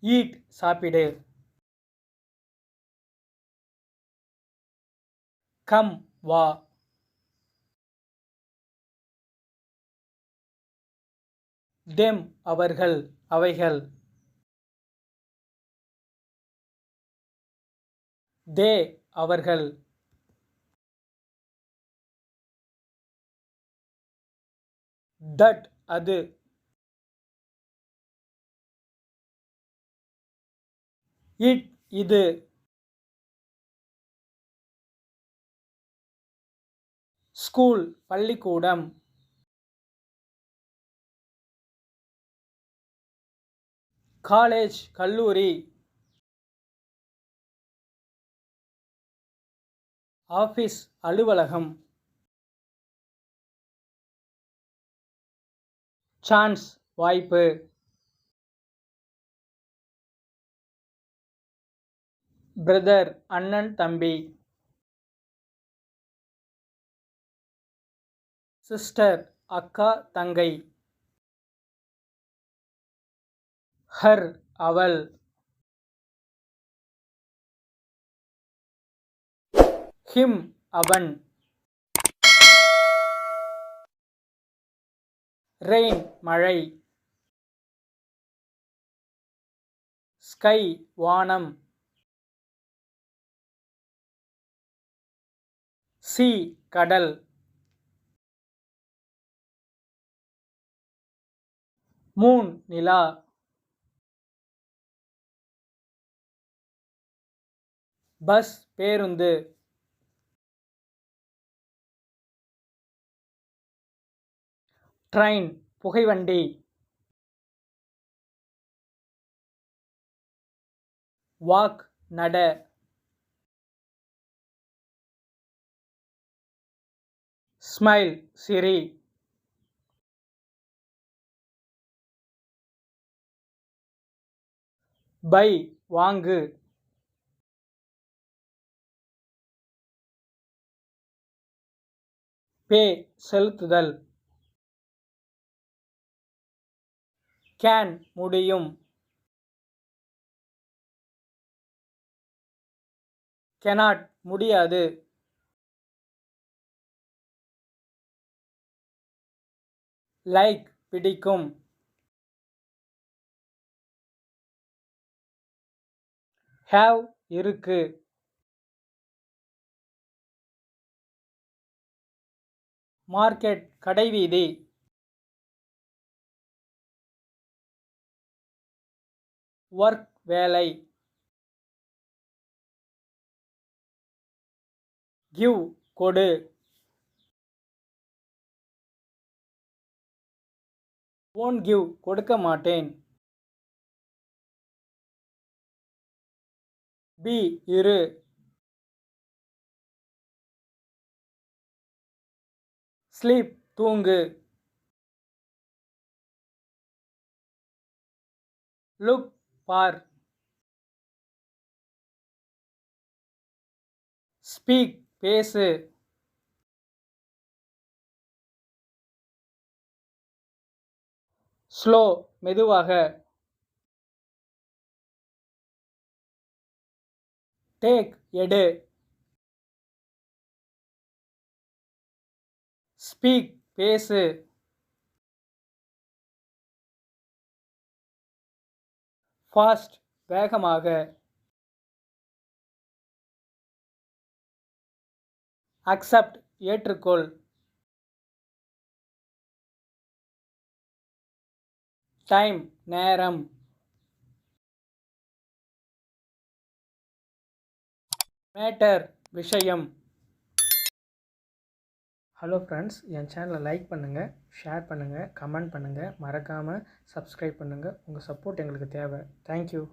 eat சாப்பிடு. come வா. them அவர்கள் அவைகள். they அவர்கள். that அது. it இது. ஸ்கூல் பள்ளிக்கூடம். காலேஜ் கல்லூரி. ஆஃபீஸ் அலுவலகம். சான்ஸ் வாய்ப்பு. பிரதர் அண்ணன் தம்பி. சிஸ்டர் அக்கா தங்கை. ஹர் அவள். ஹிம் அவன். ரெயின் மழை. ஸ்கை வானம். சி கடல். மூன் நிலா. பஸ் பேருந்து. ட்ரெயின் புகைவண்டி. வாக் நட. Smile Siri. பை வாங்கு. பே செலுத்துதல். கேன் முடியும். cannot முடியாது. லைக் பிடிக்கும். ஹேவ் இருக்கு. மார்க்கெட் கடைவீதி. ஒர்க் வேலை. கிவ் கொடு. won't give கொடுக்க மாட்டேன். பி இரு. ஸ்லீப் தூங்கு. லுக் பார். ஸ்பீக் பேசு. ஸ்லோ மெதுவாக. டேக் எடு. ஸ்பீக் பேசு. ஃபாஸ்ட் வேகமாக. அக்செப்ட் ஏற்றுக்கொள். டைம் நேரம். மேட்டர் விஷயம். ஹலோ ஃப்ரெண்ட்ஸ், என் சேனலை லைக் பண்ணுங்கள், ஷேர் பண்ணுங்கள், கமெண்ட் பண்ணுங்கள், மறக்காமல் சப்ஸ்கிரைப் பண்ணுங்கள். உங்கள் சப்போர்ட் எங்களுக்கு தேவை. தேங்க்யூ.